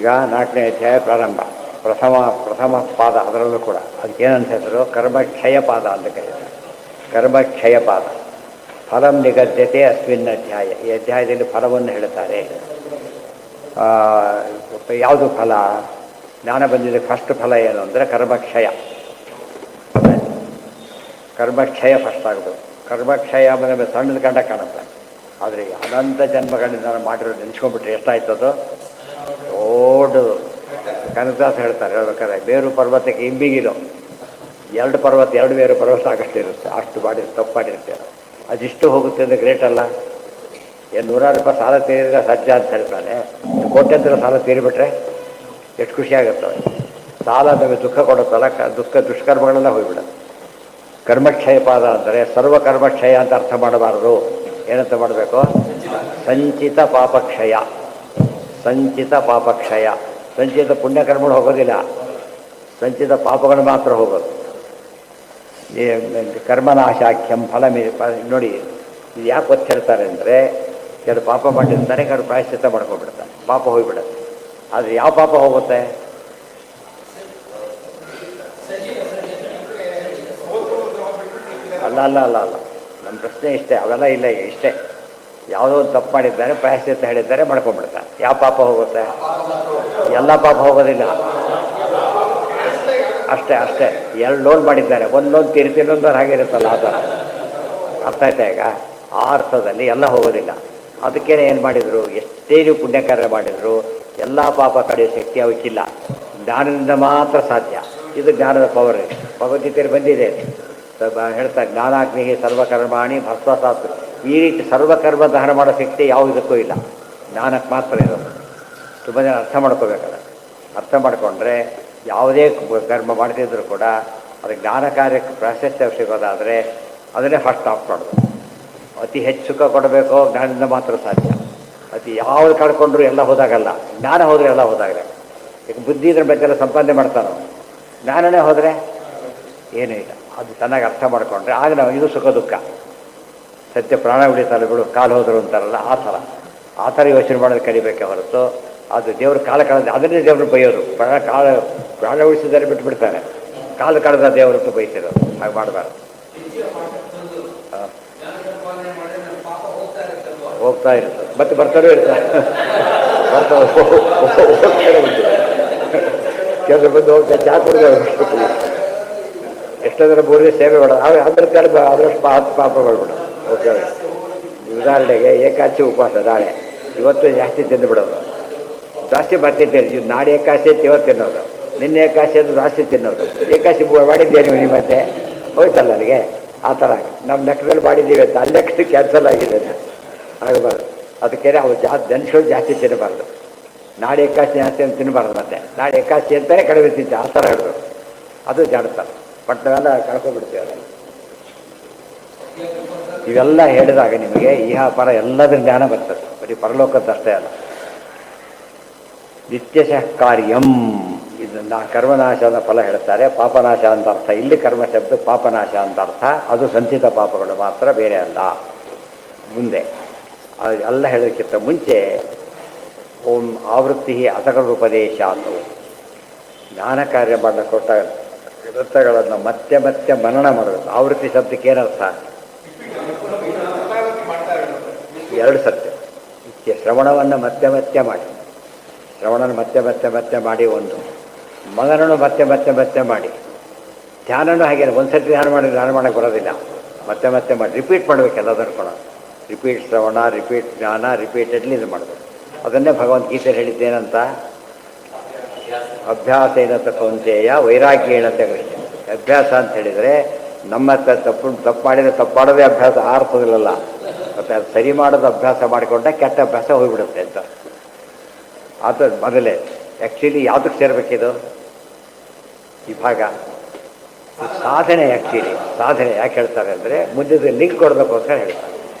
ಈಗ 4ನೇ ಅಧ್ಯಾಯ ಪ್ರಾರಂಭ. ಪ್ರಥಮ ಪಾದ, ಅದರಲ್ಲೂ ಕೂಡ ಅದಕ್ಕೇನಂತ ಹೆಸರು? ಕರ್ಮಕ್ಷಯ ಪಾದ ಅಂತ ಕರೀತಾರೆ. ಕರ್ಮಕ್ಷಯ ಪಾದ. ಫಲಂ ನಿಗದ್ಯತೆ ಅಸ್ಮಿನ್ ಅಧ್ಯಾಯ. ಈ ಅಧ್ಯಾಯದಲ್ಲಿ ಫಲವನ್ನು ಹೇಳ್ತಾರೆ. ಯಾವುದು ಫಲ? ಜ್ಞಾನ ಬಂದಿದೆ. ಫಸ್ಟ್ ಫಲ ಏನು ಅಂದರೆ ಕರ್ಮಕ್ಷಯ. ಕರ್ಮಕ್ಷಯ ಫಸ್ಟ್ ಆಗಬೇಕು. ಕರ್ಮಕ್ಷಯ ಅಂದರೆ ಸಣ್ಣದ ಕಂಡ ಕಾಣುತ್ತೆ, ಆದರೆ ಅನಂತ ಜನ್ಮಗಳಿಂದ ನಾನು ಮಾಡಿರೋದು ನೆನೆಸ್ಕೊಂಡ್ಬಿಟ್ರೆ ಎಷ್ಟಾಯ್ತದು? ದೊಡ್ಡ ಕನಕದಾಸ ಹೇಳ್ತಾರೆ, ಹೇಳ್ಬೇಕಾದ್ರೆ ಬೇರು ಪರ್ವತಕ್ಕೆ ಇಂಬಿಗಿಲು 2 ಪರ್ವತ, 2 ಬೇರು ಪರ್ವತ ಆಗಷ್ಟು ಇರುತ್ತೆ. ಅಷ್ಟು ತಪ್ಪು ಮಾಡಿರ್ತೇವೆ. ಅದಿಷ್ಟು ಹೋಗುತ್ತೆ ಅಂದರೆ ಗ್ರೇಟ್ ಅಲ್ಲ? ಏನು 100 ರೂಪಾಯಿ ಸಾಲ ತೀರಿದ್ರೆ ಸಜ್ಜ ಅಂತ ಹೇಳ್ತಾನೆ. ಕೋಟ್ಯಂತರ ಸಾಲ ತೀರಿಬಿಟ್ರೆ ಎಷ್ಟು ಖುಷಿ ಆಗುತ್ತವೆ. ಸಾಲ ನಮಗೆ ದುಃಖ ಕೊಡುತ್ತಲ್ಲ, ದುಷ್ಕರ್ಮಗಳೆಲ್ಲ ಹೋಗ್ಬಿಡೋದು. ಕರ್ಮಕ್ಷಯ ಪಾದ ಅಂದರೆ ಸರ್ವಕರ್ಮಕ್ಷಯ ಅಂತ ಅರ್ಥ ಮಾಡಬಾರದು. ಏನಂತ ಮಾಡಬೇಕು? ಸಂಚಿತ ಪಾಪಕ್ಷಯ. ಸಂಚಿತ ಪಾಪಕ್ಷಯ. ಸಂಚಿತ ಪುಣ್ಯಕರ್ಮಗಳು ಹೋಗೋದಿಲ್ಲ, ಸಂಚಿತ ಪಾಪಗಳು ಮಾತ್ರ ಹೋಗೋದು. ಕರ್ಮನಾಶಾಖ್ಯಂ ಫಲ ನೋಡಿ, ಇದು ಯಾಕೆ ಒತ್ತು ಹೇಳ್ತಾರೆ ಅಂದರೆ, ಕೆಲವು ಪಾಪ ಮಾಡಿರ್ತಾರೆ, ಕೆಲವು ಪ್ರಾಯಶ್ಚಿತ್ತ ಮಾಡ್ಕೊಂಡ್ಬಿಡ್ತಾರೆ, ಪಾಪ ಹೋಗಿಬಿಡುತ್ತೆ. ಆದರೆ ಯಾವ ಪಾಪ ಹೋಗುತ್ತೆ? ಅಲ್ಲ ಅಲ್ಲ ಅಲ್ಲ ಅಲ್ಲ ನಮ್ಮ ಪ್ರಶ್ನೆ ಇಷ್ಟೇ. ಅವೆಲ್ಲ ಇಲ್ಲ, ಇಷ್ಟೇ. ಯಾವುದೋ ಒಂದು ತಪ್ಪು ಮಾಡಿದ್ದಾರೆ, ಪ್ರಾಯಶ್ಚಿತ್ತ ಹೇಳಿದ್ದಾರೆ, ಮಾಡ್ಕೊಂಡ್ಬಿಡ್ತಾರೆ. ಯಾವ ಪಾಪ ಹೋಗುತ್ತೆ? ಎಲ್ಲ ಪಾಪ ಹೋಗೋದಿಲ್ಲ. ಅಷ್ಟೇ ಅಷ್ಟೇ. 2 ಲೋನ್ ಮಾಡಿದ್ದಾರೆ, ಒಂದು ಲೋನ್ ತೀರಿಸಿ ಇನ್ನೊಂದು ಹಾಗಿರುತ್ತಲ್ಲ, ಆ ಥರ. ಅರ್ಥ ಆಯ್ತಾ? ಈಗ ಆ ಅರ್ಥದಲ್ಲಿ ಎಲ್ಲ ಹೋಗೋದಿಲ್ಲ. ಅದಕ್ಕೇನೆ ಏನು ಮಾಡಿದರು? ಎಷ್ಟೇ ನೀವು ಪುಣ್ಯಕಾರ್ಯ ಮಾಡಿದರು ಎಲ್ಲ ಪಾಪ ಕಡೆಯೋ ಶಕ್ತಿ ಅವಕ್ಕಿಲ್ಲ. ಜ್ಞಾನದಿಂದ ಮಾತ್ರ ಸಾಧ್ಯ. ಇದು ಜ್ಞಾನದ ಪವರ್. ಭಗವದ್ಗೀತೆಯಲ್ಲಿ ಬಂದಿದೆ, ಹೇಳ್ತಾರೆ, ಜ್ಞಾನಾಗ್ನಿಗೆ ಸರ್ವಕರ್ಮಾಣಿ ಭಸ್ವಸಾತ್. ಈ ರೀತಿ ಸರ್ವಕರ್ಮ ದಹನ ಮಾಡೋ ಶಕ್ತಿ ಯಾವುದಕ್ಕೂ ಇಲ್ಲ, ಜ್ಞಾನಕ್ಕೆ ಮಾತ್ರ ಇರೋದು. ತುಂಬ ಜನ ಅರ್ಥ ಮಾಡ್ಕೋಬೇಕಲ್ಲ. ಅರ್ಥ ಮಾಡಿಕೊಂಡ್ರೆ ಯಾವುದೇ ಕರ್ಮ ಮಾಡ್ತಿದ್ರು ಕೂಡ ಅದು ಜ್ಞಾನ ಕಾರ್ಯಕ್ಕೆ ಪ್ರಾಶಸ್ತ್ಯ ಸಿಗೋದಾದರೆ ಅದನ್ನೇ ಫಸ್ಟ್ ಆಫ್ ಮಾಡೋದು. ಅತಿ ಹೆಚ್ಚು ಸುಖ ಕೊಡಬೇಕು, ಜ್ಞಾನದಿಂದ ಮಾತ್ರ ಸಾಧ್ಯ. ಅತಿ ಯಾವುದು ಕಳ್ಕೊಂಡ್ರು ಎಲ್ಲ ಹೋದಾಗಲ್ಲ, ಜ್ಞಾನ ಹೋದರೆ ಎಲ್ಲ ಹೋದಾಗಲೇ. ಈಗ ಬುದ್ಧಿ ಇದ್ರ ಬೆದ್ದೆಲ್ಲ ಸಂಪಾದನೆ ಮಾಡ್ತಾನೋ, ಜ್ಞಾನನೇ ಹೋದರೆ ಏನೂ ಇಲ್ಲ. ಅದು ಚೆನ್ನಾಗಿ ಅರ್ಥ ಮಾಡಿಕೊಂಡ್ರೆ ಆಗ ನಾವು ಇದು ಸುಖ ದುಃಖ. ಸತ್ಯ ಪ್ರಾಣ ಉಳಿತಲ್ಲ ಬಿಡು, ಕಾಲು ಹೋದರು ಅಂತಾರಲ್ಲ, ಆ ಥರ ಯೋಚನೆ ಮಾಡೋದು ಕಲಿಬೇಕೆ ಹೊರತು ಅದು ದೇವ್ರ ಕಾಲ ಕಳೆದ ಅದನ್ನೇ ದೇವ್ರನ್ನ ಬೈಯೋದು. ಪ್ರಾಣ ಉಳಿಸಿದರೆ ಬಿಟ್ಬಿಡ್ತಾನೆ, ಕಾಲು ಕಳೆದ ದೇವರನ್ನು ಬೈತಿರೋದು. ಹಾಗೆ ಮಾಡಬಾರ್ದು. ಹೋಗ್ತಾ ಇರುತ್ತೆ, ಮತ್ತೆ ಬರ್ತಾರೂ ಇರ್ತಾರೆ. ಕೆಲವರು ಬಂದು ಹೋಗ್ತಾರೆ, ಚಾ ಕುಡಿದ ಎಷ್ಟೋ ಜನ ಬೋರಿಗೆ ಸೇವೆ ಮಾಡೋದು. ಅದ್ರ ಕಾಲ ಆದಷ್ಟು ಪಾಪಗಳು ಬಿಡೋದು. ಓಕೆ. ಉದಾಹರಣೆಗೆ ಏಕಾದಶಿ ಉಪವಾಸ ನಾಳೆ, ಇವತ್ತು ಜಾಸ್ತಿ ತಿಂದು ಬಿಡೋದು. ಜಾಸ್ತಿ ಬರ್ತಿದ್ದೇನೆ, ನಾಳೆ ಏಕಾದಶಿ ಅಂತ ಇವತ್ತು ತಿನ್ನೋದು, ನಿನ್ನೆ ಏಕಾದಶಿ ಅದು ಜಾಸ್ತಿ ತಿನ್ನೋದು. ಏಕಾದಶಿ ಮಾಡಿದ್ದೇನೆ ನೀವು ಮತ್ತೆ ಹೋಯ್ತಲ್ಲ ನನಗೆ, ಆ ಥರ ನಮ್ಮ ಲೆಕ್ಕದಲ್ಲಿ ಮಾಡಿದ್ದೀವಿ ಅಂತ ಅಲ್ಲಿ ಲೆಕ್ಕಕ್ಕೆ ಕ್ಯಾನ್ಸಲ್ ಆಗಿದೆ. ಆಗಬಾರ್ದು. ಅದಕ್ಕೆ ಅವು ಜನಗಳು ಜಾಸ್ತಿ ತಿನ್ನಬಾರ್ದು. ನಾಳೆ ಏಕಾದಶಿ ಜಾಸ್ತಿ ಅಂತ ತಿನ್ನಬಾರ್ದು, ಮತ್ತೆ ನಾಳೆ ಏಕಾದಶಿ ಅಂತಲೇ ಕಡಿಮೆ ತಿಂತೆ, ಆ ಥರ ಹೇಳೋದು. ಅದು ಜಾಡ್ತಾರೆ. ಬಟ್ ನಾವೆಲ್ಲ ಕಳ್ಕೊಂಡ್ಬಿಡ್ತೀವಿ ಅದನ್ನು. ಇವೆಲ್ಲ ಹೇಳಿದಾಗ ನಿಮಗೆ ಇಹ ಪರ ಎಲ್ಲದರ ಜ್ಞಾನ ಬರ್ತದೆ, ಬರೀ ಪರಲೋಕದ್ದಷ್ಟೇ ಅಲ್ಲ. ನಿತ್ಯಶಃ ಕಾರ್ಯಂ, ಇದನ್ನು ಕರ್ಮನಾಶದ ಫಲ ಹೇಳ್ತಾರೆ. ಪಾಪನಾಶ ಅಂತ ಅರ್ಥ. ಇಲ್ಲಿ ಕರ್ಮ ಶಬ್ದ ಪಾಪನಾಶ ಅಂತ ಅರ್ಥ. ಅದು ಸಂಚಿತ ಪಾಪಗಳು ಮಾತ್ರ, ಬೇರೆ ಅಲ್ಲ. ಮುಂದೆ ಎಲ್ಲ ಹೇಳೋದಕ್ಕಿಂತ ಮುಂಚೆ ಓಂ ಆವೃತ್ತಿ ಅಸಕೃಪದೇಶ ಅಂತ ಜ್ಞಾನ ಕಾರ್ಯ ಮಾಡಲು ಕೊಟ್ಟ ಗ್ರಂಥಗಳನ್ನು ಮತ್ತೆ ಮತ್ತೆ ಮನನ ಮಾಡಬೇಕು. ಆವೃತ್ತಿ ಶಬ್ದಕ್ಕೆ ಏನರ್ಥ? 2 ಸತ್ಯ. ಶ್ರವಣವನ್ನು ಮತ್ತೆ ಮತ್ತೆ ಮಾಡಿ, ಶ್ರವಣನ ಮತ್ತೆ ಮತ್ತೆ ಮತ್ತೆ ಮಾಡಿ, ಒಂದು ಮನನನು ಮತ್ತೆ ಮತ್ತೆ ಮತ್ತೆ ಮಾಡಿ, ಧ್ಯಾನನೂ ಹಾಗೆ. ಒಂದು ಸರ್ತಿ ಧ್ಯಾನ ಮಾಡೋಕ್ಕೆ ಬರೋದಿಲ್ಲ, ಮತ್ತೆ ಮತ್ತೆ ಮಾಡಿ, ರಿಪೀಟ್ ಮಾಡಬೇಕು ಎಲ್ಲದನ್ನು ಕೂಡ. ರಿಪೀಟ್ ಶ್ರವಣ, ರಿಪೀಟ್ ಜ್ಞಾನ, ರಿಪೀಟೆಡ್ಲಿ ಇದು ಮಾಡಬೇಕು. ಅದನ್ನೇ ಭಗವದ್ಗೀತೆಯಲ್ಲಿ ಹೇಳಿದ್ದೇನಂತ? ಅಭ್ಯಾಸ ಏನಂತ ಕೌಂತೆಯ ವೈರಾಗ್ಯ ಏನಂತ ಕೃಷ್ಣ. ಅಭ್ಯಾಸ ಅಂತ ಹೇಳಿದರೆ ನಮ್ಮ ತಪ್ಪು ಮಾಡಿದರೆ ತಪ್ಪು ಮಾಡೋದೇ ಅಭ್ಯಾಸ, ಆರ್ತದಿಲ್ಲ. ಮತ್ತು ಅದು ಸರಿ ಮಾಡೋದು ಅಭ್ಯಾಸ ಮಾಡಿಕೊಂಡ್ರೆ ಕೆಟ್ಟ ಅಭ್ಯಾಸ ಹೋಗಿಬಿಡುತ್ತೆ ಅಂತ. ಅದು ಮೊದಲೇ ಆ್ಯಕ್ಚುಲಿ ಯಾವುದಕ್ಕೆ ಸೇರಬೇಕಿದು ಈ ಭಾಗ? ಸಾಧನೆ. ಆ್ಯಕ್ಚುಲಿ ಸಾಧನೆ ಯಾಕೆ ಹೇಳ್ತಾರೆ ಅಂದರೆ ಮುಂದೆ ಲಿಂಕ್ ಕೊಡಬೇಕೋಸ್ಕರ ಹೇಳ್ತಾರೆ.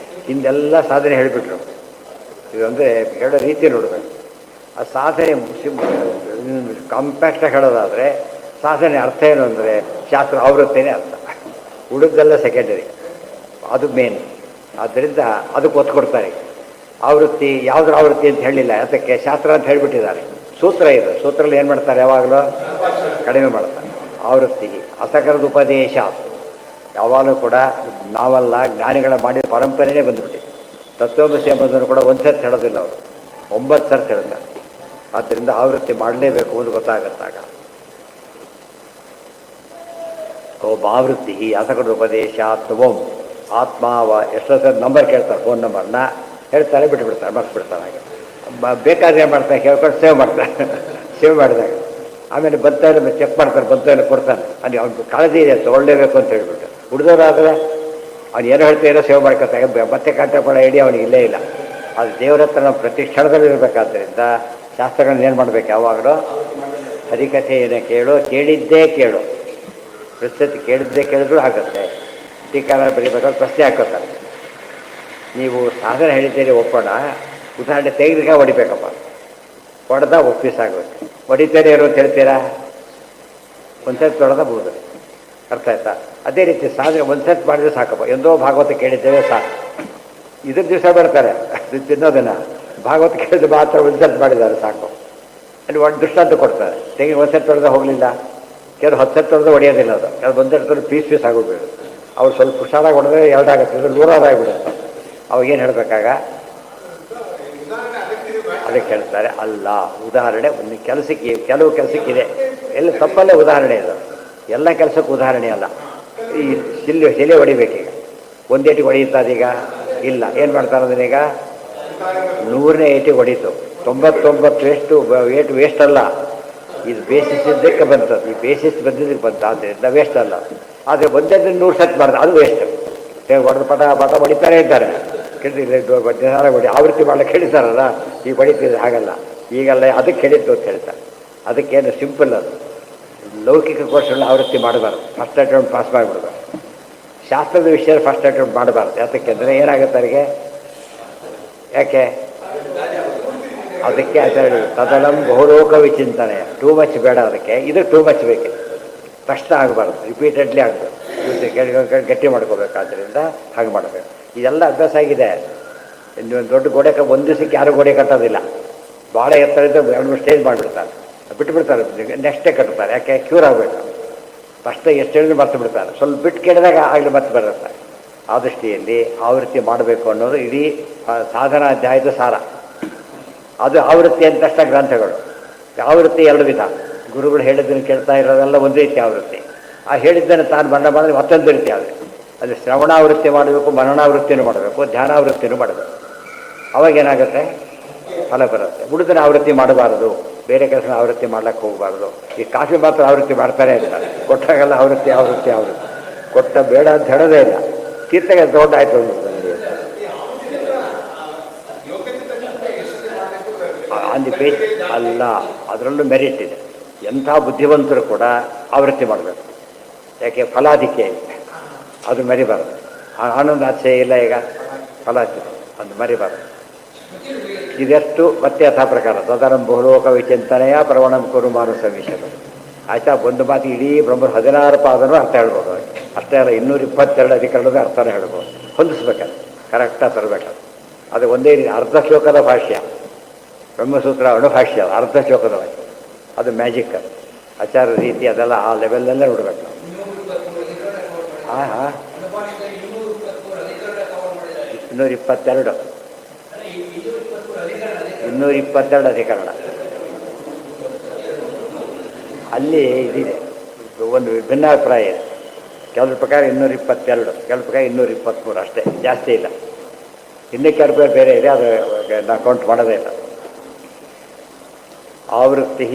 ಹಿಂದೆಲ್ಲ ಸಾಧನೆ ಹೇಳಿಬಿಟ್ರು. ಇದು ಅಂದರೆ ಹೇಳೋ ರೀತಿ ನೋಡಬೇಕು. ಆ ಸಾಧನೆ ಕಾಂಪ್ಯಾಕ್ಟಾಗಿ ಹೇಳೋದಾದರೆ ಸಾಧನೆ ಅರ್ಥ ಏನು ಅಂದರೆ ಶಾಸ್ತ್ರ ಆವೃತ್ತಿನೇ ಅರ್ಥ, ಉಳಿದೆಲ್ಲ ಸೆಕೆಂಡರಿ, ಅದು ಮೇನ್. ಆದ್ದರಿಂದ ಅದಕ್ಕೆ ಒತ್ತು ಕೊಡ್ತಾರೆ. ಆವೃತ್ತಿ ಯಾವುದ್ರ ಆವೃತ್ತಿ ಅಂತ ಹೇಳಿಲ್ಲ, ಅದಕ್ಕೆ ಶಾಸ್ತ್ರ ಅಂತ ಹೇಳಿಬಿಟ್ಟಿದ್ದಾರೆ. ಸೂತ್ರ ಇದು. ಸೂತ್ರದಲ್ಲಿ ಏನು ಮಾಡ್ತಾರೆ ಯಾವಾಗಲೂ ಕಡಿಮೆ ಮಾಡ್ತಾರೆ. ಆವೃತ್ತಿ ಅಸಕರದ ಉಪದೇಶ ಯಾವಾಗಲೂ ಕೂಡ ನಾವಲ್ಲ, ಜ್ಞಾನಿಗಳ ಮಾಡಿದ ಪರಂಪರೆಯೇ ಬಂದ್ಬಿಟ್ಟಿದೆ. ತತ್ವಮಸಿ ಎಂಬುದನ್ನು ಕೂಡ ಒಂದು ಸರ್ತಿ ಹೇಳೋದಿಲ್ಲ ಅವರು, 9 ಸರ್ತಿ ಹೇಳ್ತಾರೆ. ಆದ್ದರಿಂದ ಆವೃತ್ತಿ ಮಾಡಲೇಬೇಕು ಅಂತ ಗೊತ್ತಾಗತ್ತಾಗ. ಆವೃತ್ತಿ ಅಸಕರದ ಉಪದೇಶ ತ್ವಂ ಆತ್ಮಾವ. ಎಷ್ಟೋ ಸರ್ ನಂಬರ್ ಕೇಳ್ತಾರೆ, ಫೋನ್ ನಂಬರ್ನ ಹೇಳ್ತಾರೆ, ಬಿಟ್ಬಿಡ್ತಾರೆ, ಮರ್ಸ್ಬಿಡ್ತಾರೆ. ಹಾಗೆ ಬೇಕಾದ್ರೆ ಏನು ಮಾಡ್ತಾರೆ, ಕೇಳ್ಕೊಂಡು ಸೇವ್ ಮಾಡ್ತಾರೆ. ಸೇವ್ ಮಾಡಿದಾಗ ಆಮೇಲೆ ಬಂತ ಚೆಕ್ ಮಾಡ್ತಾರೆ, ಬಂತ ಕೊಡ್ತಾನೆ. ಅಲ್ಲಿ ಅವ್ನು ಕಾಳಜಿ ಇದೆ, ತೊಗೊಳ್ಳೇಬೇಕು ಅಂತ ಹೇಳ್ಬಿಟ್ಟು. ಹುಡ್ದೋರಾದರೆ ಅವ್ನು ಏನು ಹೇಳ್ತಾಯಿರೋ ಸೇವ್ ಮಾಡ್ಕೊತಾರೆ, ಮತ್ತೆ ಕಾಂಟ್ಯಾಕ್ಟ್ ಮಾಡೋ ಐಡಿಯಾ ಅವನಿಗೆ ಇಲ್ಲೇ ಇಲ್ಲ. ಅದು ದೇವರ ಹತ್ರ ನಾವು ಪ್ರತಿ ಕ್ಷಣದಲ್ಲಿ ಇರಬೇಕಾದ್ದರಿಂದ ಶಾಸ್ತ್ರಗಳನ್ನ ಏನು ಮಾಡಬೇಕು, ಯಾವಾಗಲೂ ಹರಿಕಥೆ ಏನೇ ಕೇಳು, ಕೇಳಿದ್ದೇ ಕೇಳು. ಪ್ರಸ್ತುತಿ ಕೇಳಿದ್ದೇ ಕೇಳಿದ್ರು ಆಗುತ್ತೆ. ಟೀಕಾರ ಬರೀಬೇಕಾದ್ರೆ ಪ್ರಶ್ನೆ ಹಾಕೋತಾರೆ. ನೀವು ಸಾಧನೆ ಹೇಳಿದ್ದೀರಿ ಒಪ್ಪೋಣ, ಉದಾಹರಣೆ ತೆಗೆದಿಗೆ ಹೊಡಿಬೇಕಪ್ಪ, ಹೊಡೆದ ಒಪ್ಪಿಸಾಗಬೇಕು. ಹೊಡಿತೇನೆ ಇರು ಅಂತ ಹೇಳ್ತೀರಾ, ಒಂದು ಸರ್ತಿ ಹೊಡೆದಬಹುದು. ಅರ್ಥ ಆಯ್ತಾ? ಅದೇ ರೀತಿ ಸಾಧನೆ ಒಂದು ಸರ್ತಿ ಮಾಡಿದ್ರೆ ಸಾಕಪ್ಪ. ಎಂದೋ ಭಾಗವತ ಕೇಳಿದ್ದೇವೆ ಸಾಕು. ಇದ್ರ ದಿವಸ ಬರ್ತಾರೆ ತಿನ್ನೋದನ್ನು, ಭಾಗವತ ಕೇಳಿದ್ರೆ ಮಾತ್ರ ಒಂದು ಸರ್ತಿ ಮಾಡಿದ್ದಾರೆ ಸಾಕು. ಅಲ್ಲಿ ಒಂದು ದೃಷ್ಟಾಂತ ಕೊಡ್ತಾರೆ. ತೆಗಿ ಒಂದು ಸರ್ತಿ ಹೊಡೆದ ಹೋಗಲಿಲ್ಲ, ಕೆಲವು 10 ಸರ್ತಿ ಹೊಡೆದ್ರೆ ಹೊಡೆಯೋದಿಲ್ಲ. ಅದು ಕೆಲವು ಒಂದು ಸರ್ತಿ ಪೀಸ್ ಆಗೋಗ್ಬಿಡು. ಅವ್ರು ಸ್ವಲ್ಪ ಹುಷಾರಾಗಿ ಹೊಡೆದ್ರೆ 2 ಆಗುತ್ತೆ, ಇದು 100 ಆಗಿಬಿಡುತ್ತೆ. ಅವಾಗೇನು ಹೇಳಬೇಕಾಗ ಅದಕ್ಕೆ ಹೇಳ್ತಾರೆ, ಅಲ್ಲ ಉದಾಹರಣೆ ಒಂದು ಕೆಲಸಕ್ಕೆ, ಕೆಲವು ಕೆಲಸಕ್ಕಿದೆ, ಎಲ್ಲ ತಪ್ಪಲ್ಲೇ ಉದಾಹರಣೆ ಇದು. ಎಲ್ಲ ಕೆಲಸಕ್ಕೂ ಉದಾಹರಣೆ ಅಲ್ಲ. ಈ ಶಿಲೆ ಹೊಡಿಬೇಕೀಗ, ಒಂದೇಟಿಗೆ ಹೊಡೆಯುತ್ತದೀಗ ಇಲ್ಲ. ಏನು ಮಾಡ್ತಾರೆ ಅದನ್ನೀಗ 100ನೇ ಏಟಿಗೆ ಹೊಡೀತು, 99 ಏಟು ವೇಸ್ಟ್ ಅಲ್ಲ. ಇದು ಬೇಸಿಸಿದ್ದಕ್ಕೆ ಬಂತದ್ದು, ಈ ಬೇಸಿಸ್ ಬಂದಿದ್ದಕ್ಕೆ ಬಂತು, ಆದ್ದರಿಂದ ವೇಸ್ಟ್ ಅಲ್ಲ. ಆದರೆ ಒಂದೇ 100 ಸರ್ತಿ ಮಾಡಿದ್ರೆ ಅದು ವೇಸ್ಟ್. ಹೊಡೆದು ಪಟ ಹೊಡಿತಾನೆ ಇದ್ದಾರೆ. ಹೊಡಿ ಆವೃತ್ತಿ ಮಾಡಲಿಕ್ಕೆ ಹೇಳಿತಾರಲ್ಲ, ಈಗ ಹೊಡಿತಿದ್ರೆ ಹಾಗಲ್ಲ, ಈಗಲ್ಲ ಅದಕ್ಕೆ ಹೇಳಿದ್ದು ಅಂತ ಹೇಳ್ತಾರೆ. ಅದಕ್ಕೇನು ಸಿಂಪಲ್ ಅದು. ಲೌಕಿಕ ಕೋರ್ಸ್ಗಳನ್ನ ಆವೃತ್ತಿ ಮಾಡಬಾರ್ದು, ಫಸ್ಟ್ ಅಟೆಂಪ್ಟ್ ಪಾಸ್ ಮಾಡಿಬಿಡ್ಬಾರ್ದು. ಶಾಸ್ತ್ರದ ವಿಷಯ ಫಸ್ಟ್ ಅಟೆಂಪ್ಟ್ ಮಾಡಬಾರ್ದು. ಯಾತಕ್ಕೆಂದರೆ ಏನಾಗುತ್ತೆ ಅವರಿಗೆ, ಯಾಕೆ ಅದಕ್ಕೆ ಆಚಾರ್ಯ ತದಲಂ ಬಹುಲೋಕ ವಿಚಿಂತನೆ, ಟೂ ಮಚ್ ಬೇಡ ಅದಕ್ಕೆ, ಇದು ಟೂ ಮಚ್ ಬೇಕಿದೆ. ತಕ್ಷಣ ಆಗಬಾರ್ದು, ರಿಪೀಟೆಡ್ಲಿ ಆಗಬೇಕು. ಗಟ್ಟಿ ಮಾಡ್ಕೋಬೇಕಾದ್ರಿಂದ ಹಾಗೆ ಮಾಡಬೇಕು. ಇದೆಲ್ಲ ಅಭ್ಯಾಸ ಆಗಿದೆ. ಇನ್ನು ದೊಡ್ಡ ಗೋಡೆ ಒಂದು ದಿವಸಕ್ಕೆ ಯಾರು ಗೋಡೆ ಕಟ್ಟೋದಿಲ್ಲ. ಭಾಳ ಎತ್ತರದಿಂದ 2-3 ಸ್ಟೇಜ್ ಮಾಡಿಬಿಡ್ತಾರೆ, ಬಿಟ್ಟುಬಿಡ್ತಾರೆ, ನೆಕ್ಸ್ಟ್ ಡೇ ಕಟ್ತಾರೆ. ಯಾಕೆ ಕ್ಯೂರ್ ಆಗಬೇಕು. ಫಸ್ಟ್ ಎಷ್ಟು ಹೇಳಿದ್ರು ಮರ್ತು ಬಿಡ್ತಾರೆ, ಸ್ವಲ್ಪ ಬಿಟ್ಟು ಕೇಳಿದಾಗ ಆಗಲಿ ಮತ್ತೆ ಬರುತ್ತೆ. ಆ ದೃಷ್ಟಿಯಲ್ಲಿ ಆವೃತ್ತಿ ಮಾಡಬೇಕು ಅನ್ನೋದು ಇಡೀ ಸಾಧನಾ ಅಧ್ಯಾಯದ ಸಾರ. ಅದು ಆವೃತ್ತಿ ಅಂತ ತಕ್ಷಣ ಗ್ರಂಥಗಳು. ಆವೃತ್ತಿ 2 ವಿಧ. ಗುರುಗಳು ಹೇಳಿದ್ದನ್ನು ಕೇಳ್ತಾ ಇರೋದೆಲ್ಲ ಒಂದು ರೀತಿ ಆವೃತ್ತಿ. ಆ ಹೇಳಿದ್ದನ್ನು ತಾನು ಬಣ್ಣ ಮಾಡಿದ್ರೆ ಮತ್ತೊಂದು ರೀತಿ ಆಗುತ್ತೆ. ಅದು ಶ್ರವಣಾವೃತ್ತಿ ಮಾಡಬೇಕು, ಮನನಾವೃತ್ತಿನೂ ಮಾಡಬೇಕು, ಧ್ಯಾನಾವೃತ್ತಿನೂ ಮಾಡಬೇಕು. ಅವಾಗೇನಾಗುತ್ತೆ, ಫಲ ಬರುತ್ತೆ. ಉಳಿದನ್ನು ಆವೃತ್ತಿ ಮಾಡಬಾರದು, ಬೇರೆ ಕೆಲಸ ಆವೃತ್ತಿ ಮಾಡ್ಲಿಕ್ಕೆ ಹೋಗಬಾರ್ದು. ಈ ಕಾಫಿ ಮಾತ್ರ ಆವೃತ್ತಿ ಮಾಡ್ತಾನೆ ಇರ್ತಾರೆ, ಕೊಟ್ಟಾಗೆಲ್ಲ ಆವೃತ್ತಿ ಆವೃತ್ತಿ ಆವೃತ್ತಿ. ಕೊಟ್ಟ ಬೇಡ ಅಂತ ಹೇಳೋದೇ ಇಲ್ಲ. ತೀರ್ಥಗೆ ದೊಡ್ಡ ಆಯ್ತು ಅಂದು ಪೇಜ್ ಅಲ್ಲ, ಅದರಲ್ಲೂ ಮೆರಿಟ್ ಇದೆ. ಎಂಥ ಬುದ್ಧಿವಂತರು ಕೂಡ ಆವೃತ್ತಿ ಮಾಡಬೇಕು. ಯಾಕೆ ಫಲಾಧಿಕೆ ಅದು ಮರಿಬಾರದು. ಆನಂದ ಆಚೆ ಇಲ್ಲ, ಈಗ ಫಲಾಧಿಕೆ ಅದು ಮರಿಬಾರದು. ಇದೆಷ್ಟು ಮತ್ತೆ ಯಥಾ ಪ್ರಕಾರ ತದರಂ ಬಹುಲೋಕ ವಿಚಿಂತನೆಯ ಪ್ರವಣಂ ಕುರು ಮಾನಸ ವಿಷಯ. ಆಯ್ತಾ, ಒಂದು ಮಾತು ಇಡೀ ಬ್ರಹ್ಮ 16 ಪಾದನೂ ಅರ್ಥ ಹೇಳ್ಬೋದು. ಅಷ್ಟೇ ಅಲ್ಲ, 222 ಅಧಿಕರಣದ ಅರ್ಥನೇ ಹೇಳ್ಬೋದು. ಹೊಂದಿಸ್ಬೇಕಲ್ಲ, ಕರೆಕ್ಟಾಗಿ ತರಬೇಕಲ್ಲ. ಅದು ಒಂದೇ ಅರ್ಧ ಶ್ಲೋಕದ ಭಾಷ್ಯ, ಬ್ರಹ್ಮಸೂತ್ರ ಅಣುಭಾಷ್ಯ, ಅರ್ಧ ಶ್ಲೋಕದ ಭಾಷ್ಯ. ಅದು ಮ್ಯಾಜಿಕ್. ಅದು ಆಚಾರ ರೀತಿ ಅದೆಲ್ಲ ಆ ಲೆವೆಲ್ಲಲ್ಲೇ ನೋಡಬೇಕು. ಹಾಂ ಹಾಂ 222 ಅಧಿಕರಣ. ಅಲ್ಲಿ ಇದಿದೆ, ಒಂದು ಭಿನ್ನಾಭಿಪ್ರಾಯ ಇದೆ. ಕೆಲವ್ರ ಪ್ರಕಾರ 222, ಕೆಲವ್ರ ಪ್ರಕಾರ 223 ಅಷ್ಟೇ, ಜಾಸ್ತಿ ಇಲ್ಲ. ಇನ್ನೂ ಕೆಲವು ಬೇರೆ ಇದೆ, ಅದು ನಾವು ಕೌಂಟ್ ಮಾಡೋದೇ ಇಲ್ಲ. ಆವೃತ್ತಿ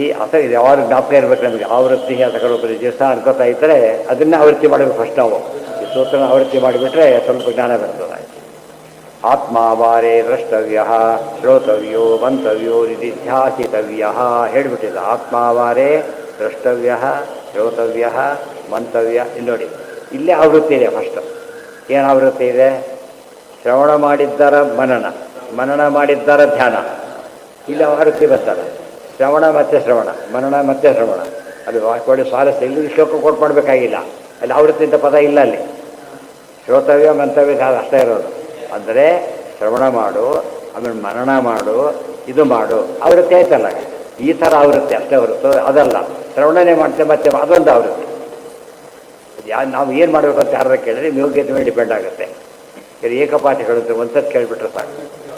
ಇದು ಯಾವಾಗ ಜ್ಞಾಪಕ ಇರಬೇಕು ನಮಗೆ. ಆವೃತ್ತಿ ಅಥವಾ ದಿವಸ ಅನ್ಕೋತಾ ಇದ್ದರೆ ಅದನ್ನೇ ಆವೃತ್ತಿ ಮಾಡಬೇಕು ಫಸ್ಟ್. ನಾವು ಈ ಸೂತ್ರನ ಆವೃತ್ತಿ ಮಾಡಿಬಿಟ್ರೆ ಸ್ವಲ್ಪ ಜ್ಞಾನ ಬರ್ತದೆ. ಆತ್ಮಾವಾರೇ ದ್ರಷ್ಟವ್ಯ ಶ್ರೋತವ್ಯೋ ಮಂತವ್ಯೋ ನಿಧಿಧ್ಯಾಸಿತವ್ಯ ಹೇಳಿಬಿಟ್ಟಿಲ್ಲ. ಆತ್ಮಾವಾರೇ ದ್ರಷ್ಟವ್ಯ ಶ್ರೋತವ್ಯ ಮಂತವ್ಯ. ಇಲ್ಲಿ ನೋಡಿ, ಇಲ್ಲೇ ಆವೃತ್ತಿ ಇದೆ. ಫಸ್ಟ್ ಏನು ಆವೃತ್ತಿ ಇದೆ? ಶ್ರವಣ ಮಾಡಿದ್ದರ ಮನನ, ಮನನ ಮಾಡಿದ್ದರ ಧ್ಯಾನ. ಇಲ್ಲಿ ಆವೃತ್ತಿ ಬರ್ತಾರೆ. ಶ್ರವಣ ಮತ್ತು ಶ್ರವಣ, ಮನನ ಮತ್ತು ಶ್ರವಣ. ಅದು ಕೊಡಿ ಸ್ವಾರಸ್ಯ. ಇಲ್ಲಿ ಶ್ಲೋಕ ಕೋಟ್ ಮಾಡಬೇಕಾಗಿಲ್ಲ, ಅಲ್ಲಿ ಆವೃತ್ತಿ ಅಂತ ಪದ ಇಲ್ಲ. ಅಲ್ಲಿ ಶ್ರೋತವ್ಯ ಮಂತವ್ಯ ಅಷ್ಟೇ ಇರೋದು. ಅಂದರೆ ಶ್ರವಣ ಮಾಡು, ಆಮೇಲೆ ಮನನ ಮಾಡು, ಇದು ಮಾಡು, ಆವೃತ್ತಿ ಆಯ್ತಲ್ಲ. ಈ ಥರ ಆವೃತ್ತಿ ಅಷ್ಟೇ ಹೊರತು ಅದಲ್ಲ. ಶ್ರವಣನೆ ಮಾಡ್ತೇವೆ ಮತ್ತೆ ಅದೊಂದು ಆವೃತ್ತಿ. ನಾವು ಏನು ಮಾಡಬೇಕು ಅಂತ ಯಾರು ಕೇಳಿದ್ರೆ ಯೋಗ್ಯತೆ ಮೇಲೆ ಡಿಪೆಂಡ್ ಆಗುತ್ತೆ. ಕೆಲವು ಏಕಪಾಠಗಳು ಒಂದ್ಸತಿ ಕೇಳಿಬಿಟ್ರೆ ಸಾಕು,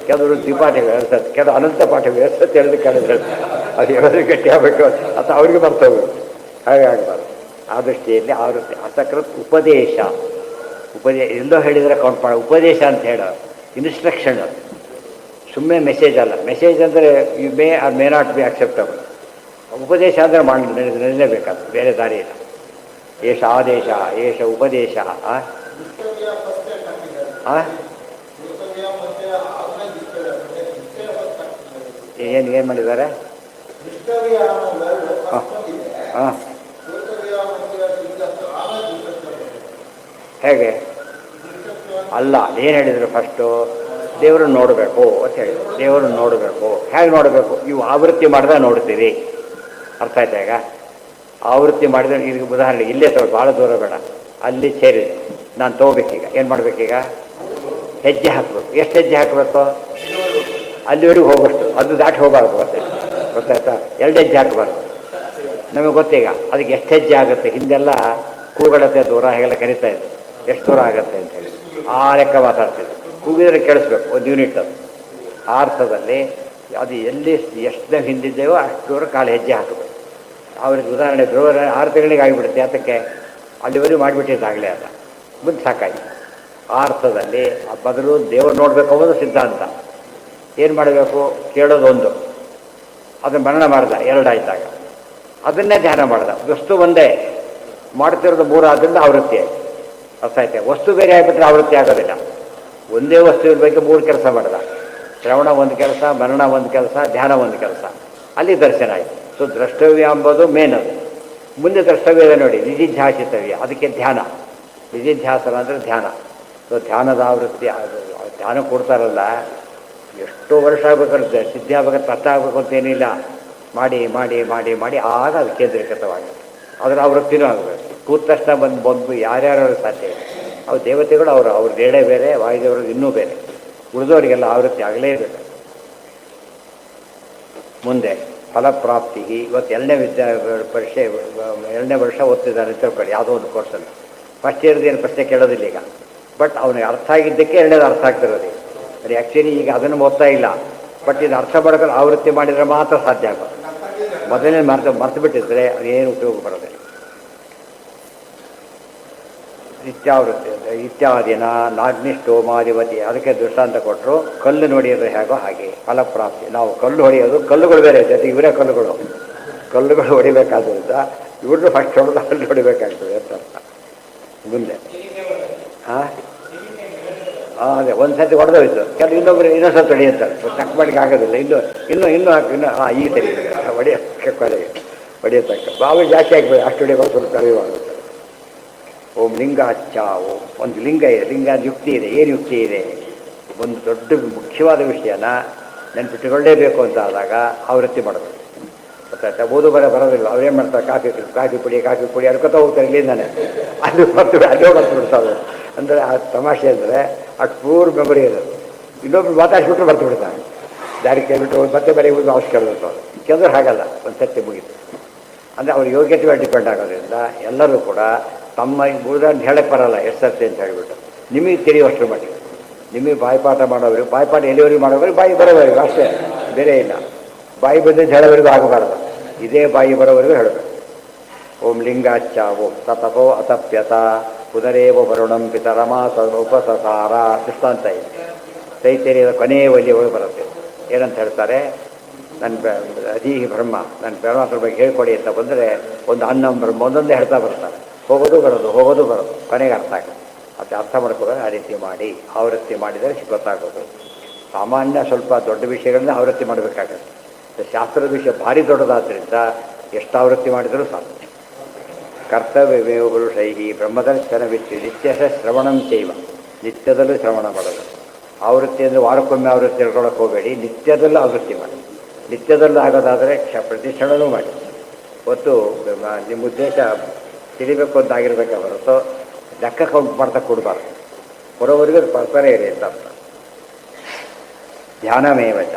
ಕೆಲವರು ದ್ವಿಪಾಠಗಳು ಎರಡು ಕೆಲವು ಅನಂತ ಪಾಠಗಳು ಎಷ್ಟು ಸತಿ ಹೇಳಿದ್ರೆ ಕೇಳಿದ್ರೆ ಅದು ಹೇಳೋದು ಗಟ್ಟಿ ಆಗಬೇಕು ಅಥವಾ ಅವ್ರಿಗೆ ಬರ್ತವೆ. ಹಾಗೆ ಆಗಬಾರ್ದು. ಆ ದೃಷ್ಟಿಯಲ್ಲಿ ಆವೃತ್ತಿ ಅಸಕೃತ್ ಉಪದೇಶ. ಎಲ್ಲೋ ಹೇಳಿದರೆ ಕೌಂಟ್ ಮಾಡೋ ಉಪದೇಶ ಅಂತ ಹೇಳೋ ಇನ್ಸ್ಟ್ರಕ್ಷನ್. ಅದು ಸುಮ್ಮನೆ ಮೆಸೇಜ್ ಅಲ್ಲ. ಮೆಸೇಜ್ ಅಂದರೆ you may or may not be acceptable. ಉಪದೇಶ ಅಂದರೆ ನಡೆಯಲೇಬೇಕಾದ ಬೇರೆ ದಾರಿ ಇಲ್ಲ. ಏಷ ಆದೇಶ, ಏಷ ಉಪದೇಶ. ಏನು ಮಾಡಿದ್ದಾರೆ? ಹಾಂ, ಹೇಗೆ ಅಲ್ಲ, ಏನು ಹೇಳಿದರು? ಫಸ್ಟು ದೇವರನ್ನು ನೋಡಬೇಕು ಅಂತ ಹೇಳಿದರು. ದೇವರನ್ನು ನೋಡಬೇಕು. ಹೇಗೆ ನೋಡಬೇಕು? ನೀವು ಆವೃತ್ತಿ ಮಾಡಿದಾಗ ನೋಡ್ತೀರಿ. ಅರ್ಥ ಆಯ್ತಾ? ಈಗ ಆವೃತ್ತಿ ಮಾಡಿದ್ರೆ ಈಗ ಉದಾಹರಣೆಗೆ ಇಲ್ಲೇ ತಗೋ, ಭಾಳ ದೂರ ಬೇಡ, ಅಲ್ಲಿ ಸೇರಿದೆ, ನಾನು ತೊಗೋಬೇಕೀಗ. ಏನು ಮಾಡಬೇಕೀಗ? ಹೆಜ್ಜೆ ಹಾಕಬೇಕು. ಎಷ್ಟು ಹೆಜ್ಜೆ ಹಾಕಬೇಕು? ಅಲ್ಲಿವರೆಗೂ ಹೋಗೋಷ್ಟು, ಅದು ದಾಟಿ ಹೋಗಬಾರ್ದು. ಗೊತ್ತಾಯ್ತಾ? 2 ಹೆಜ್ಜೆ ಹಾಕಬಾರ್ದು. ನಮಗೆ ಗೊತ್ತೀಗ ಅದಕ್ಕೆ ಎಷ್ಟು ಹೆಜ್ಜೆ ಆಗುತ್ತೆ. ಹಿಂದೆಲ್ಲ ಕೂಗಳತೆ ದೂರ ಹೇಗೆಲ್ಲ ಕರಿತಾ ಇತ್ತು, ಎಷ್ಟು ದೂರ ಆಗುತ್ತೆ ಅಂತೇಳಿ ಆ ಲೆಕ್ಕ ಮಾತಾಡ್ತಿದ್ರು. ಕೂಗಿದ್ರೆ ಕೇಳಿಸ್ಬೇಕು, 1 ಯೂನಿಟ್. ಅದು ಆ ಅರ್ಥದಲ್ಲಿ ಅದು ಎಲ್ಲಿ ಎಷ್ಟು ಹಿಂದಿದ್ದೇವೋ ಅಷ್ಟು ದೂರ ಕಾಲು ಹೆಜ್ಜೆ ಹಾಕಬೇಕು. ಅವ್ರಿಗೆ ಉದಾಹರಣೆ 6 ತಿಂಗಳಿಗೆ ಆಗಿಬಿಡುತ್ತೆ. ಅದಕ್ಕೆ ಅಲ್ಲಿವರೆಗೂ ಮಾಡಿಬಿಟ್ಟಿದ್ದಾಗಲೇ ಅಲ್ಲ, ಮುಂದೆ ಸಾಕಾಗಿ. ಆ ಅರ್ಥದಲ್ಲಿ ಆ ಬದಲು ದೇವರು ನೋಡಬೇಕು ಅನ್ನೋದು ಸಿದ್ಧಾಂತ. ಏನು ಮಾಡಬೇಕು? ಕೇಳೋದೊಂದು, ಅದನ್ನು ಮರಣ ಮಾಡ್ದ 2 ಆಯ್ತಾಗ ಅದನ್ನೇ ಧ್ಯಾನ ಮಾಡ್ದ. ವಸ್ತು ಒಂದೇ, ಮಾಡ್ತಿರೋದು 3 ಆದ್ದರಿಂದ ಆವೃತ್ತಿ ಆಯಿತು. ಅರ್ಥ ಆಯ್ತೆ? ವಸ್ತು ಬೇರೆ ಆಗಿಬಿಟ್ರೆ ಆವೃತ್ತಿ ಆಗೋದಿಲ್ಲ. ಒಂದೇ ವಸ್ತುವಿನ ಬಗ್ಗೆ 3 ಕೆಲಸ ಮಾಡ್ದ. ಶ್ರವಣ ಒಂದು ಕೆಲಸ, ಮರಣ ಒಂದು ಕೆಲಸ, ಧ್ಯಾನ ಒಂದು ಕೆಲಸ. ಅಲ್ಲಿ ದರ್ಶನ ಆಯಿತು. ಸೊ ದ್ರಷ್ಟವ್ಯ ಎಂಬುದು ಮೇನ್. ಅದು ಮುಂದೆ ದ್ರಷ್ಟವ್ಯ ನೋಡಿ, ನಿಧಿಧ್ಯಾಸಿತವ್ಯ, ಅದಕ್ಕೆ ಧ್ಯಾನ. ನಿಧಿಧ್ಯಾಸನ ಅಂದರೆ ಧ್ಯಾನ. ಸೊ ಧ್ಯಾನದ ಆವೃತ್ತಿ. ಧ್ಯಾನ ಕೊಡ್ತಾರಲ್ಲ, ಎಷ್ಟೋ ವರ್ಷ ಆಗ್ಬೇಕಾದ್ರೆ ಸಿದ್ಧಿ ಆಗ್ಬೇಕಾದ್ರೆ ಕಷ್ಟ ಆಗಬೇಕು ಅಂತೇನಿಲ್ಲ. ಮಾಡಿ ಮಾಡಿ ಮಾಡಿ ಮಾಡಿ ಆಗ ಅದು ಕೇಂದ್ರೀಕೃತವಾಗುತ್ತೆ. ಅದರ ಆವೃತ್ತಿನೂ ಆಗಬೇಕು. ಕೂತ ತಕ್ಷಣ ಬಂದು ಯಾರ್ಯಾರು ಸಾಧ್ಯ ಇದೆ. ಅವು ದೇವತೆಗಳು ಅವ್ರ ನೇಡೆ ಬೇರೆ, ವಾಯುದೇವರದ್ದು ಇನ್ನೂ ಬೇರೆ. ಉಳಿದವರಿಗೆಲ್ಲ ಆವೃತ್ತಿ ಆಗಲೇಬೇಕು. ಮುಂದೆ ಫಲಪ್ರಾಪ್ತಿ. ಇವತ್ತು 2ನೇ ವರ್ಷ ಓದ್ತಿದ್ದಾನೆ ತಿಳ್ಕೊಳ್ಳಿ, ಯಾವುದೋ ಒಂದು ಕೋರ್ಸಲ್ಲಿ. ಫಸ್ಟ್ ಇಯರ್ದು ಏನು ಪ್ರಶ್ನೆ ಕೇಳೋದಿಲ್ಲ ಈಗ. ಬಟ್ ಅವನಿಗೆ ಅರ್ಥ ಆಗಿದ್ದಕ್ಕೆ 2ನೇದು ಅರ್ಥ ಆಗ್ತಿರೋದು. ಅದು ಆ್ಯಕ್ಚುಲಿ ಈಗ ಅದನ್ನು ಓದ್ತಾ ಇಲ್ಲ. ಬಟ್ ಇದು ಅರ್ಥ ಮಾಡ್ಕೊಂಡು ಆವೃತ್ತಿ ಮಾಡಿದರೆ ಮಾತ್ರ ಸಾಧ್ಯ ಆಗೋದು. ಮೊದಲನೇ ಮರ್ತು ಬಿಟ್ಟಿದ್ರೆ ಅದೇನು ಉಪಯೋಗ ಬರೋದಿಲ್ಲ. ನಿತ್ಯಾವೃತ್ತಿ ಇತ್ಯಾದಿನ ನಾಗ್ನಿಷ್ಠೋಮಾಧಿಪತಿ. ಅದಕ್ಕೆ ದೃಷ್ಟಾಂತ ಕೊಟ್ಟರು. ಕಲ್ಲು ನೋಡಿಯೋದು ಹೇಗೋ ಹಾಗೆ ಫಲಪ್ರಾಪ್ತಿ. ನಾವು ಕಲ್ಲು ಹೊಡೆಯೋದು, ಕಲ್ಲುಗಳು ಬೇರೆ ಜೊತೆ ಇವರೇ ಕಲ್ಲುಗಳು ಹೊಡಿಬೇಕಾದ್ರಿಂದ ಇವ್ರದ್ದು ಫಸ್ಟ್ ಹೊಡೆದು ಕಲ್ಲು ಹೊಡಿಬೇಕಾಗ್ತದೆ ಅಂತ ಅರ್ಥ. ಮುಂದೆ ಅದೇ ಒಂದು ಸರ್ತಿ ಹೊಡೆದೋಯ್ತು, ಕೆಲವು ಇನ್ನೊಬ್ಬರು ಇನ್ನೊಂದು ಸರ್ತಿ ಹೊಡೆಯುತ್ತಾರೆ. ಚೆಕ್ ಮಾಡಿಕ್ಕೆ ಆಗೋದಿಲ್ಲ. ಇನ್ನೂ ಈಗ ಸರಿ ಹೊಡೆಯತಕ್ಕ ಬಾವಿ ಜಾಸ್ತಿ ಆಗಿಬಿಡಿ, ಅಷ್ಟು ಹೊಡೆಯುವಾಗ ಸ್ವಲ್ಪ ಕಳೆಯುವಾಗುತ್ತೆ. ಓಂ ಲಿಂಗಾಚ್ಛ. ಓಂ ಒಂದು ಲಿಂಗ ಇದೆ, ಲಿಂಗ ಯುಕ್ತಿ ಇದೆ. ಏನು ಯುಕ್ತಿ ಇದೆ? ಒಂದು ದೊಡ್ಡ ಮುಖ್ಯವಾದ ವಿಷಯನ ನೆನಪಿಟ್ಟುಕೊಳ್ಳೇಬೇಕು ಅಂತ ಆದಾಗ ಆವೃತ್ತಿ ಮಾಡಬೇಕು. ಗೊತ್ತಾಯ್ತಾ? ಓದು ಬರೋದಿಲ್ಲ. ಅವ್ರೇನು ಮಾಡ್ತಾರೆ? ಕಾಫಿ ಪುಡಿ ಅಡ್ಕೊತಾ ಹೋಗ್ತಾರೆ ಇಲ್ಲಿಂದಾನೆ. ಅದು ಅಲ್ಲೋ ಬರ್ತು ಬಿಡ್ತಾರೆ. ಅಂದರೆ ಆ ತಮಾಷೆ ಅಂದರೆ ಅಷ್ಟು ಪೂರ್ ಮೆಮೊರಿ ಇರೋದು. ಇನ್ನೊಬ್ರು ಮಾತಾಡ್ಸ್ಬಿಟ್ರೆ ಬರ್ತು ಬಿಡ್ತಾರೆ. ದಾರಿ ಕೇಳ್ಬಿಟ್ಟು ಮತ್ತೆ ಬರೀ ಅವಶ್ಯಕ ಇರಬೇಕು. ಅವರು ಕೆಲವರು ಹಾಗಲ್ಲ, ಒಂದು ಸರ್ತಿ ಮುಗಿತು. ಅಂದರೆ ಅವ್ರ ಯೋಗ್ಯತೆ ಮೇಲೆ ಡಿಪೆಂಡ್ ಆಗೋದ್ರಿಂದ ಎಲ್ಲರೂ ಕೂಡ ತಮ್ಮ ಉದಾಹರಣೆ ಹೇಳಕ್ಕೆ ಬರೋಲ್ಲ ಎಷ್ಟು ಸರ್ತಿ ಅಂತ ಹೇಳಿಬಿಟ್ಟು ನಿಮಗೆ ತಿಳಿಯುವಷ್ಟು ಮಾಡಿ. ನಿಮಗೆ ಬಾಯಿಪಾಠ ಮಾಡೋರು ಬಾಯಿಪಾಠ ಎಲ್ಲಿವರೆಗೂ ಮಾಡೋರು ಬಾಯಿ ಬರೋವರೆಗೂ ಅಷ್ಟೇ, ಬೇರೆ ಇಲ್ಲ. ಬಾಯಿ ಬಂದಿದ್ದು ಹೇಳೋವರೆಗೂ ಆಗಬಾರ್ದು. ಇದೇ ಬಾಯಿ ಬರೋವರೆಗೂ ಹೇಳಬೇಕು. ಓಂ ಲಿಂಗಾಚ್ಛ. ಓಂ ತತಪೋ ಅತಪ್ಯತ ಪುನರೇವ ವರುಣಂ ಪಿತರಮಾ ಉಪಸಸಾರ. ದೃಷ್ಟಾಂತ ಇದೆ. ತೈತರಿಯದ ಕೊನೆಯ ಒಲಿಯವರು ಬರುತ್ತೆ. ಏನಂತ ಹೇಳ್ತಾರೆ? ನನ್ನ ಅಧೀಹಿ ಬ್ರಹ್ಮ, ನನ್ನ ಪರಮಾತ್ಮ ಬಗ್ಗೆ ಹೇಳ್ಕೊಡಿ ಅಂತ ಬಂದರೆ ಒಂದು ಅನ್ನಂ ಬ್ರಹ್ಮ ಒಂದೊಂದೇ ಹೇಳ್ತಾ ಬರ್ತಾರೆ. ಹೋಗೋದು ಬರೋದು ಕೊನೆಗೆ ಅರ್ಥ ಆಗುತ್ತೆ. ಅದು ಅರ್ಥ ಮಾಡ್ಕೊಳ್ಳೋದು ಆ ರೀತಿ ಮಾಡಿ ಆವೃತ್ತಿ ಮಾಡಿದರೆ ಗೊತ್ತಾಗೋದು. ಸಾಮಾನ್ಯ ಸ್ವಲ್ಪ ದೊಡ್ಡ ವಿಷಯಗಳನ್ನ ಆವೃತ್ತಿ ಮಾಡಬೇಕಾಗತ್ತೆ. ಶಾಸ್ತ್ರದ ವಿಷಯ ಭಾರಿ ದೊಡ್ಡದಾದ್ದರಿಂದ ಎಷ್ಟು ಆವೃತ್ತಿ ಮಾಡಿದರೂ ಸಾಕು. ಕರ್ತವ್ಯವೇವ ಪುರುಷೈಹಿ ಬ್ರಹ್ಮದರ್ಶನವಿತ್ತು ನಿತ್ಯ ಶ್ರವಣಂ ಚೈವ. ನಿತ್ಯದಲ್ಲೂ ಶ್ರವಣ ಮಾಡೋದು. ಆವೃತ್ತಿ ಅಂದರೆ ವಾರಕ್ಕೊಮ್ಮೆ ಆವೃತ್ತಿ ತಿಳ್ಕೊಳ್ಳೋಕೆ ಹೋಗಬೇಡಿ. ನಿತ್ಯದಲ್ಲೂ ಆವೃತ್ತಿ ಮಾಡಿ. ನಿತ್ಯದಲ್ಲೂ ಆಗೋದಾದರೆ ಪ್ರತಿಷ್ಠಾನೂ ಮಾಡಿ. ಹೊತ್ತು ನಿಮ್ಮ ಉದ್ದೇಶ ತಿಳಿಬೇಕು ಅಂತ ಆಗಿರ್ಬೇಕಾ ಹೊರತು ಲೆಕ್ಕ ಕೌಂಟ್ ಮಾಡ್ತಾ ಕೊಡಬಾರ್ದು. ಬರೋವರೆಗೂ ಬರ್ತಾನೆ ಇರಿ ಅಂತ ಅರ್ಥ. ಧ್ಯಾನಮೇವಚ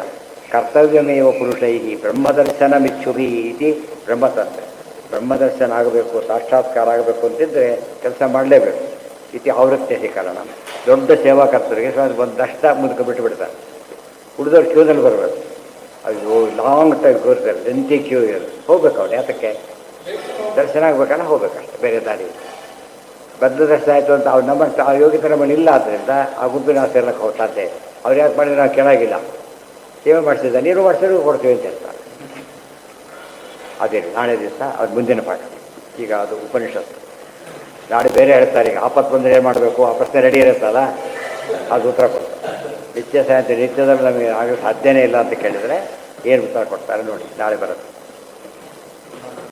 ಕರ್ತವ್ಯಮೇವ ಪುರುಷೈ ಬ್ರಹ್ಮದರ್ಶನ ಮಿಚ್ಛುಭಿ ಇತಿ ಬ್ರಹ್ಮತಂತ್ರ. ಬ್ರಹ್ಮದರ್ಶನ ಆಗಬೇಕು, ಸಾಕ್ಷಾತ್ಕಾರ ಆಗಬೇಕು ಅಂತಿದ್ದರೆ ಕೆಲಸ ಮಾಡಲೇಬೇಕು. ಇತಿ ಆವೃತ್ಯಧಿಕರಣ. ದೊಡ್ಡ ಸೇವಾಕರ್ತರಿಗೆ ಒಂದು ದಷ್ಟ ಮುದುಕ ಬಿಟ್ಟು ಬಿಡ್ತಾರೆ. ಉಳಿದವ್ರು ಕ್ಯೂನಲ್ಲಿ ಬರಬೇಕು. ಅದು ಲಾಂಗ್ ಟೈಮ್ ಕೂರ್ತಾರೆ, ಲೆಂತಿ ಕ್ಯೂ ಇರೋದು. ಹೋಗ್ಬೇಕು ಅವ್ರು. ಯಾತಕ್ಕೆ? ದರ್ಶನ ಆಗ್ಬೇಕಲ್ಲ, ಹೋಗ್ಬೇಕಷ್ಟೆ, ಬೇರೆ ದಾರಿ. ಬದ್ಧ ದರ್ಶನ ಆಯಿತು ಅಂತ ಅವ್ರು ನಮ್ಮ ಆ ಯೋಗ್ಯತೆ ನಮ್ಮಲ್ಲಿ ಇಲ್ಲ. ಆದ್ದರಿಂದ ಆ ಗುಂಪಿನ ಸೇರ್ಲಕ್ಕೆ ಹೋಗಿ ಸಾಧ್ಯ ಇದೆ. ಅವ್ರು ಯಾಕೆ ಮಾಡಿದ್ರೆ ನಾವು ಕೆಳಗಿಲ್ಲ, ಸೇವೆ ಮಾಡಿಸಿದ ನೀರು ಮಾಡಿಸಿದ್ರು ಕೊಡ್ತೀವಿ ಅಂತ ಹೇಳ್ತಾರೆ. ಅದೇ ನಾಳೆ ದಿವಸ ಅದು ಮುಂದಿನ ಪಾಠ. ಈಗ ಅದು ಉಪನಿಷತ್ತು. ನಾಳೆ ಬೇರೆ ಹೇಳ್ತಾರೆ. ಈಗ ಆಪತ್ತು ಬಂದರೆ ಏನು ಮಾಡಬೇಕು, ಆ ಪ್ರಶ್ನೆ ರೆಡಿ ಇರುತ್ತಲ್ಲ, ಅದು ಉತ್ತರ ಕೊಡ್ತಾರೆ. ನಿತ್ಯ ಸಾಯಂತ ನಿತ್ಯದಲ್ಲಿ ನಮಗೆ ಆಗಲು ಸಾಧ್ಯನೇ ಇಲ್ಲ ಅಂತ ಕೇಳಿದರೆ ಏನು ಉತ್ತರ ಕೊಡ್ತಾರೆ ನೋಡಿ, ನಾಳೆ ಬರುತ್ತೆ.